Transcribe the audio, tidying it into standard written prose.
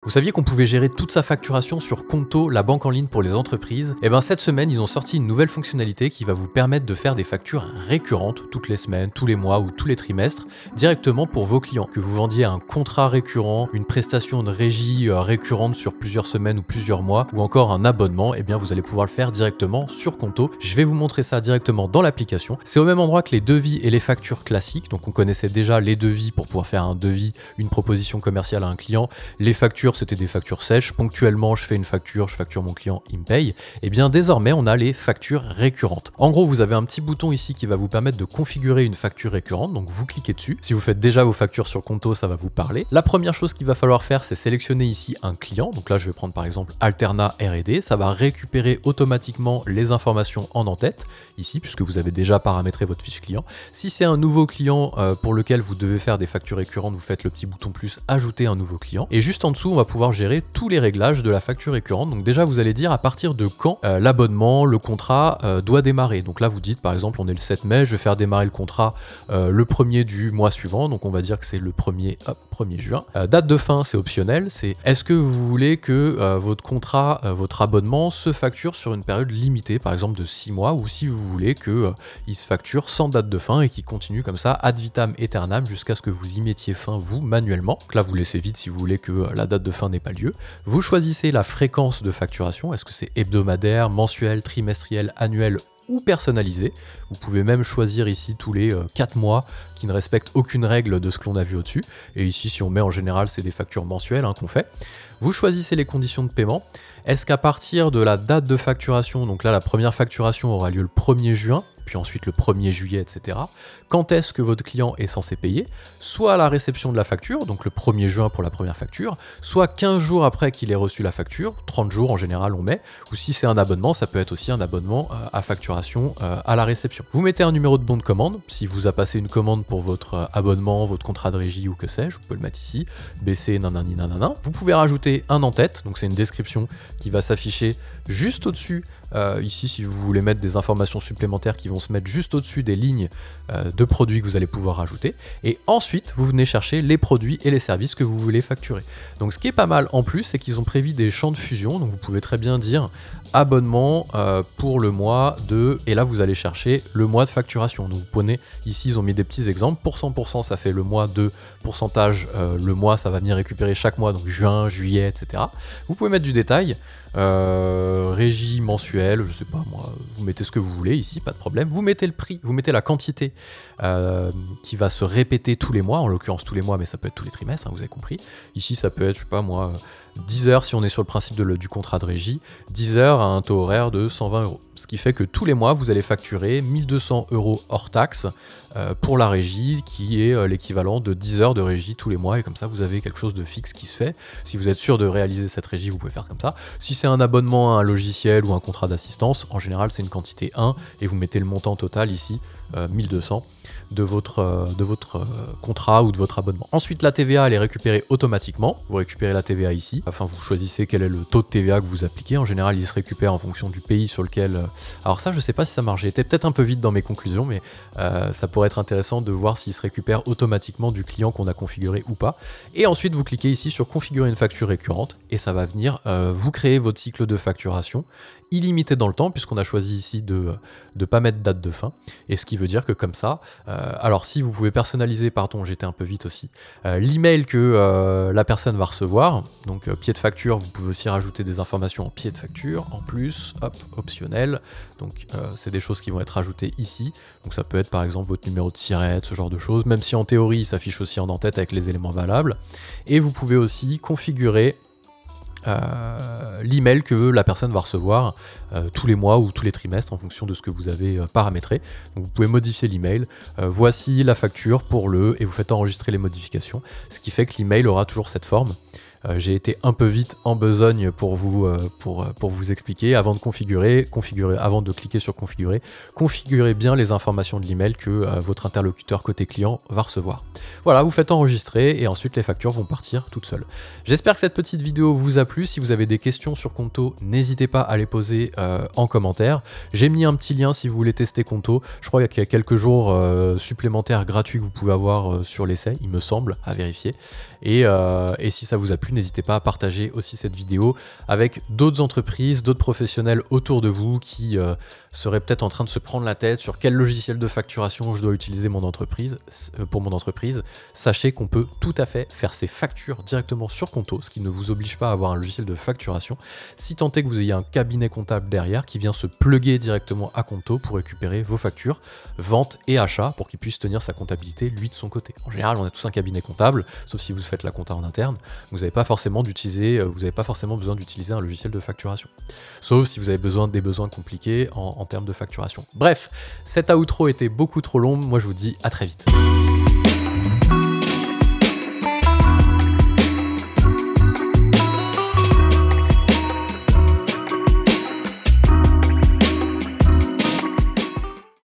Vous saviez qu'on pouvait gérer toute sa facturation sur Conto, la banque en ligne pour les entreprises? Et bien cette semaine, ils ont sorti une nouvelle fonctionnalité qui va vous permettre de faire des factures récurrentes toutes les semaines, tous les mois ou tous les trimestres directement pour vos clients. Que vous vendiez un contrat récurrent, une prestation de régie récurrente sur plusieurs semaines ou plusieurs mois ou encore un abonnement, et bien vous allez pouvoir le faire directement sur Conto. Je vais vous montrer ça directement dans l'application. C'est au même endroit que les devis et les factures classiques. Donc on connaissait déjà les devis pour pouvoir faire un devis, une proposition commerciale à un client. Les factures, c'était des factures sèches. Ponctuellement, je fais une facture, je facture mon client, il me paye. Et bien désormais, on a les factures récurrentes. En gros, vous avez un petit bouton ici qui va vous permettre de configurer une facture récurrente. Donc vous cliquez dessus. Si vous faites déjà vos factures sur Conto, ça va vous parler. La première chose qu'il va falloir faire, c'est sélectionner ici un client. Donc là, je vais prendre par exemple Alterna R&D. Ça va récupérer automatiquement les informations en en-tête ici, puisque vous avez déjà paramétré votre fiche client. Si c'est un nouveau client pour lequel vous devez faire des factures récurrentes, vous faites le petit bouton plus ajouter un nouveau client. Et juste en dessous, on va pouvoir gérer tous les réglages de la facture récurrente. Donc déjà, vous allez dire à partir de quand l'abonnement, le contrat doit démarrer. Donc là, vous dites par exemple, on est le 7 mai, je vais faire démarrer le contrat le 1er du mois suivant. Donc on va dire que c'est le 1er juin. Date de fin, c'est optionnel. C'est est-ce que vous voulez que votre contrat, votre abonnement se facture sur une période limitée, par exemple de 6 mois, ou si vous voulez que il se facture sans date de fin et qu'il continue comme ça ad vitam aeternam jusqu'à ce que vous y mettiez fin vous manuellement. Donc là, vous laissez vide si vous voulez que la date de fin n'ait pas lieu. Vous choisissez la fréquence de facturation. Est-ce que c'est hebdomadaire, mensuel, trimestriel, annuel ou personnalisé? Vous pouvez même choisir ici tous les 4 mois qui ne respectent aucune règle de ce que l'on a vu au-dessus. Et ici, si on met en général, c'est des factures mensuelles qu'on fait. Vous choisissez les conditions de paiement. Est-ce qu'à partir de la date de facturation, donc là la première facturation aura lieu le 1er juin, puis ensuite le 1er juillet, etc. Quand est-ce que votre client est censé payer? Soit à la réception de la facture, donc le 1er juin pour la première facture, soit 15 jours après qu'il ait reçu la facture, 30 jours en général on met, ou si c'est un abonnement, ça peut être aussi un abonnement à facturation à la réception. Vous mettez un numéro de bon de commande, si vous a passé une commande pour votre abonnement, votre contrat de régie ou que sais-je, vous pouvez le mettre ici, BC nanani nanana. Vous pouvez rajouter un en-tête, donc c'est une description qui va s'afficher juste au-dessus. Ici, si vous voulez mettre des informations supplémentaires qui vont se mettre juste au-dessus des lignes de produits que vous allez pouvoir rajouter. Et ensuite, vous venez chercher les produits et les services que vous voulez facturer. Donc ce qui est pas mal en plus, c'est qu'ils ont prévu des champs de fusion. Donc vous pouvez très bien dire abonnement pour le mois de... Et là, vous allez chercher le mois de facturation. Donc vous prenez, ici, ils ont mis des petits exemples. Pour 100%, ça fait le mois de pourcentage. Le mois, ça va venir récupérer chaque mois, donc juin, juillet, etc. Vous pouvez mettre du détail. Régie mensuelle, je sais pas moi, vous mettez ce que vous voulez ici, pas de problème. Vous mettez le prix, vous mettez la quantité qui va se répéter tous les mois, en l'occurrence tous les mois, mais ça peut être tous les trimestres, hein, vous avez compris. Ici, ça peut être, je sais pas moi, 10 heures si on est sur le principe du contrat de régie, 10 heures à un taux horaire de 120 euros. Ce qui fait que tous les mois, vous allez facturer 1200 euros hors taxe pour la régie, qui est l'équivalent de 10 heures de régie tous les mois, et comme ça, vous avez quelque chose de fixe qui se fait. Si vous êtes sûr de réaliser cette régie, vous pouvez faire comme ça. Si c'est un abonnement à un logiciel ou un contrat d'assistance, en général, c'est une quantité 1, et vous mettez le montant total ici, 1200 de votre contrat ou de votre abonnement. Ensuite, la TVA, elle est récupérée automatiquement. Vous récupérez la TVA ici. Enfin, vous choisissez quel est le taux de TVA que vous appliquez. En général, il se récupère en fonction du pays sur lequel... Alors ça, je sais pas si ça marche. J'étais peut-être un peu vite dans mes conclusions, mais ça pourrait être intéressant de voir s'il se récupère automatiquement du client qu'on a configuré ou pas. Et ensuite, vous cliquez ici sur configurer une facture récurrente et ça va venir vous créer votre cycle de facturation illimité dans le temps, puisqu'on a choisi ici de ne pas mettre date de fin, et ce qui veut dire que comme ça, alors si vous pouvez personnaliser, pardon, j'étais un peu vite aussi, l'email que la personne va recevoir, donc pied de facture, vous pouvez aussi rajouter des informations en pied de facture, en plus, hop, optionnel, donc c'est des choses qui vont être ajoutées ici, donc ça peut être par exemple votre numéro de SIRET, ce genre de choses, même si en théorie il s'affiche aussi en en-tête avec les éléments valables, et vous pouvez aussi configurer l'email que la personne va recevoir tous les mois ou tous les trimestres en fonction de ce que vous avez paramétré. Donc vous pouvez modifier l'email. Voici la facture pour et vous faites enregistrer les modifications, ce qui fait que l'email aura toujours cette forme. J'ai été un peu vite en besogne pour vous expliquer. Avant de configurer, avant de cliquer sur configurer, configurez bien les informations de l'email que votre interlocuteur côté client va recevoir. Voilà, vous faites enregistrer et ensuite les factures vont partir toutes seules. J'espère que cette petite vidéo vous a plu. Si vous avez des questions sur Conto, n'hésitez pas à les poser en commentaire. J'ai mis un petit lien si vous voulez tester Conto. Je crois qu'il y a quelques jours supplémentaires gratuits que vous pouvez avoir sur l'essai, il me semble, à vérifier. Et si ça vous a plu, plu, n'hésitez pas à partager aussi cette vidéo avec d'autres entreprises, d'autres professionnels autour de vous qui seraient peut-être en train de se prendre la tête sur quel logiciel de facturation je dois utiliser pour mon entreprise. Sachez qu'on peut tout à fait faire ses factures directement sur Conto, ce qui ne vous oblige pas à avoir un logiciel de facturation, si tant est que vous ayez un cabinet comptable derrière qui vient se plugger directement à Conto pour récupérer vos factures, vente et achat, pour qu'il puisse tenir sa comptabilité lui de son côté. En général, on a tous un cabinet comptable, sauf si vous faites la compta en interne, vous n'avez pas forcément besoin d'utiliser un logiciel de facturation. Sauf si vous avez des besoins compliqués en termes de facturation. Bref, cet outro était beaucoup trop long, moi je vous dis à très vite.